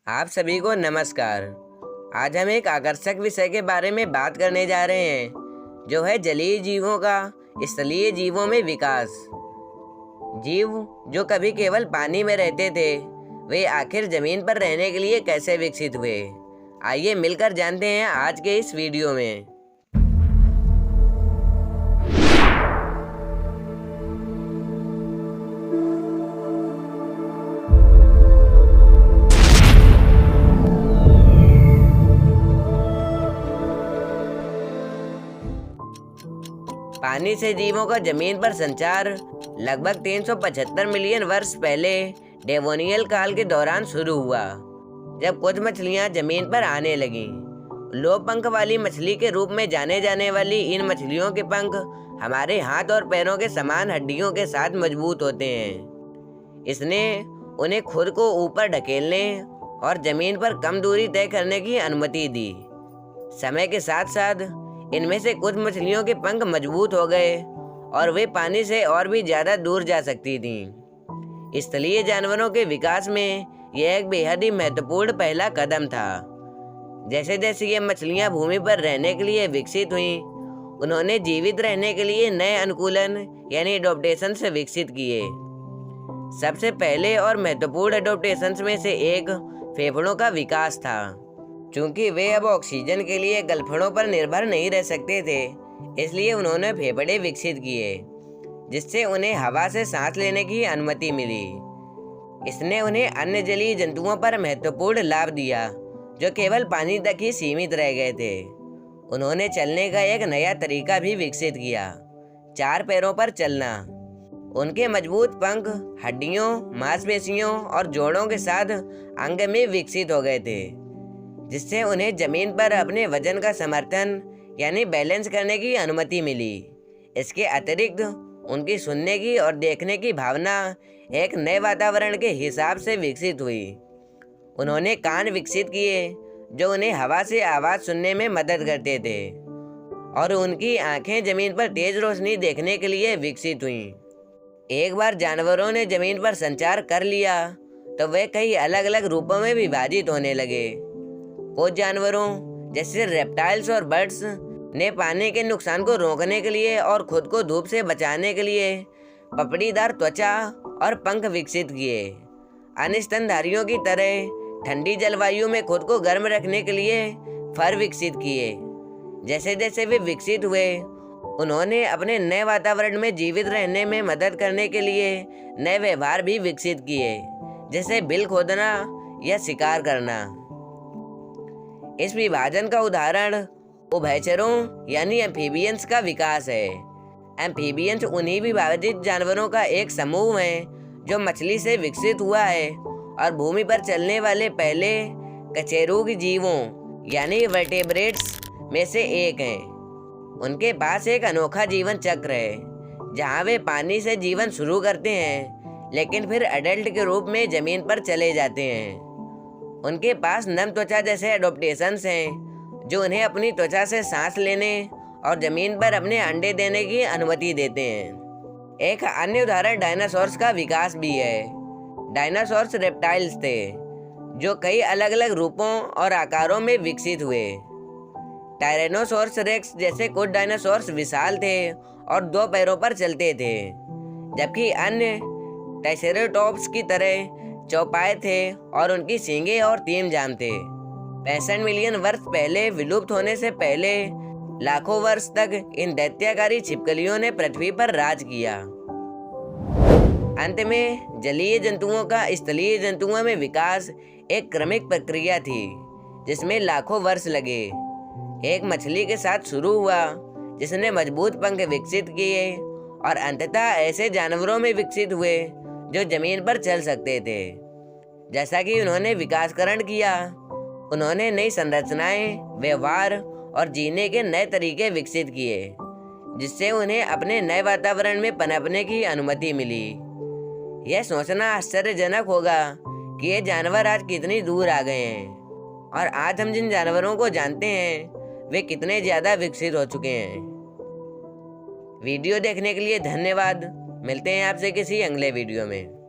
आप सभी को नमस्कार। आज हम एक आकर्षक विषय के बारे में बात करने जा रहे हैं, जो है जलीय जीवों का स्थलीय जीवों में विकास। जीव जो कभी केवल पानी में रहते थे, वे आखिर जमीन पर रहने के लिए कैसे विकसित हुए? आइए मिलकर जानते हैं आज के इस वीडियो में। पानी से जीवों का जमीन पर संचार लगभग 375 मिलियन वर्ष पहले डेवोनियल काल के दौरान शुरू हुआ, जब कुछ मछलियां जमीन पर आने लगीं। लोभ पंख वाली मछली के रूप में जाने जाने वाली इन मछलियों के पंख हमारे हाथ और पैरों के समान हड्डियों के साथ मजबूत होते हैं। इसने उन्हें खुद को ऊपर ढकेलने और जमीन पर कम दूरी तय करने की अनुमति दी। समय के साथ साथ इनमें से कुछ मछलियों के पंख मजबूत हो गए और वे पानी से और भी ज़्यादा दूर जा सकती थीं। स्थलीय जानवरों के विकास में यह एक बेहद ही महत्वपूर्ण पहला कदम था। जैसे जैसे ये मछलियां भूमि पर रहने के लिए विकसित हुईं, उन्होंने जीवित रहने के लिए नए अनुकूलन यानी एडॉप्टेशन से विकसित किए। सबसे पहले और महत्वपूर्ण एडॉप्टेशन में से एक फेफड़ों का विकास था। चूंकि वे अब ऑक्सीजन के लिए गलफड़ों पर निर्भर नहीं रह सकते थे, इसलिए उन्होंने फेफड़े विकसित किए, जिससे उन्हें हवा से सांस लेने की अनुमति मिली। इसने उन्हें अन्य जलीय जंतुओं पर महत्वपूर्ण लाभ दिया, जो केवल पानी तक ही सीमित रह गए थे। उन्होंने चलने का एक नया तरीका भी विकसित किया, 4 पैरों पर चलना। उनके मजबूत पंख हड्डियों, मांसपेशियों और जोड़ों के साथ अंग में विकसित हो गए थे, जिससे उन्हें जमीन पर अपने वजन का समर्थन यानी बैलेंस करने की अनुमति मिली। इसके अतिरिक्त उनकी सुनने की और देखने की भावना एक नए वातावरण के हिसाब से विकसित हुई। उन्होंने कान विकसित किए, जो उन्हें हवा से आवाज़ सुनने में मदद करते थे, और उनकी आंखें जमीन पर तेज रोशनी देखने के लिए विकसित हुईं। एक बार जानवरों ने जमीन पर संचार कर लिया, तो वे कई अलग अलग रूपों में विभाजित होने लगे। कुछ जानवरों जैसे रेप्टाइल्स और बर्ड्स ने पानी के नुकसान को रोकने के लिए और खुद को धूप से बचाने के लिए पपड़ीदार त्वचा और पंख विकसित किए। अन्य स्तनधारियों की तरह ठंडी जलवायु में खुद को गर्म रखने के लिए फर विकसित किए। जैसे जैसे वे विकसित हुए, उन्होंने अपने नए वातावरण में जीवित रहने में मदद करने के लिए नए व्यवहार भी विकसित किए, जैसे बिल खोदना या शिकार करना। इस विभाजन का उदाहरण उभयचरों यानी एम्फीबियंस का विकास है। एम्फीबियंस उन्हीं विभाजित जानवरों का एक समूह है जो मछली से विकसित हुआ है और भूमि पर चलने वाले पहले कशेरुकी जीवों यानी वर्टेब्रेट्स में से एक हैं। उनके पास एक अनोखा जीवन चक्र है, जहां वे पानी से जीवन शुरू करते हैं, लेकिन फिर एडल्ट के रूप में जमीन पर चले जाते हैं। उनके पास नम त्वचा जैसे एडॉप्टेशंस हैं, जो उन्हें अपनी त्वचा से सांस लेने और जमीन पर अपने अंडे देने की अनुमति देते हैं। एक अन्य उदाहरण डायनासोर्स का विकास भी है। डायनासोर्स रेप्टाइल्स थे, जो कई अलग अलग रूपों और आकारों में विकसित हुए। टायरेनोसोर्स रेक्स जैसे कुछ डायनासोर्स विशाल थे और 2 पैरों पर चलते थे, जबकि अन्य ट्राइसेराटोप्स की तरह चौपाए थे और उनकी सींगें और 3 जाम थे। 65 मिलियन वर्ष पहले विलुप्त होने से पहले लाखों वर्ष तक इन दैत्याकारी छिपकलियों ने पृथ्वी पर राज किया। अंत में जलीय जंतुओं का स्थलीय जंतुओं में विकास एक क्रमिक प्रक्रिया थी, जिसमें लाखों वर्ष लगे। एक मछली के साथ शुरू हुआ, जिसने मजबूत पंख विकसित किए और अंततः ऐसे जानवरों में विकसित हुए जो जमीन पर चल सकते थे। जैसा कि उन्होंने विकासकरण किया, उन्होंने नई संरचनाएं, व्यवहार और जीने के नए तरीके विकसित किए, जिससे उन्हें अपने नए वातावरण में पनपने की अनुमति मिली। यह सोचना आश्चर्यजनक होगा कि ये जानवर आज कितनी दूर आ गए हैं, और आज हम जिन जानवरों को जानते हैं, वे कितने ज़्यादा विकसित हो चुके हैं। वीडियो देखने के लिए धन्यवाद। मिलते हैं आपसे किसी अगले वीडियो में।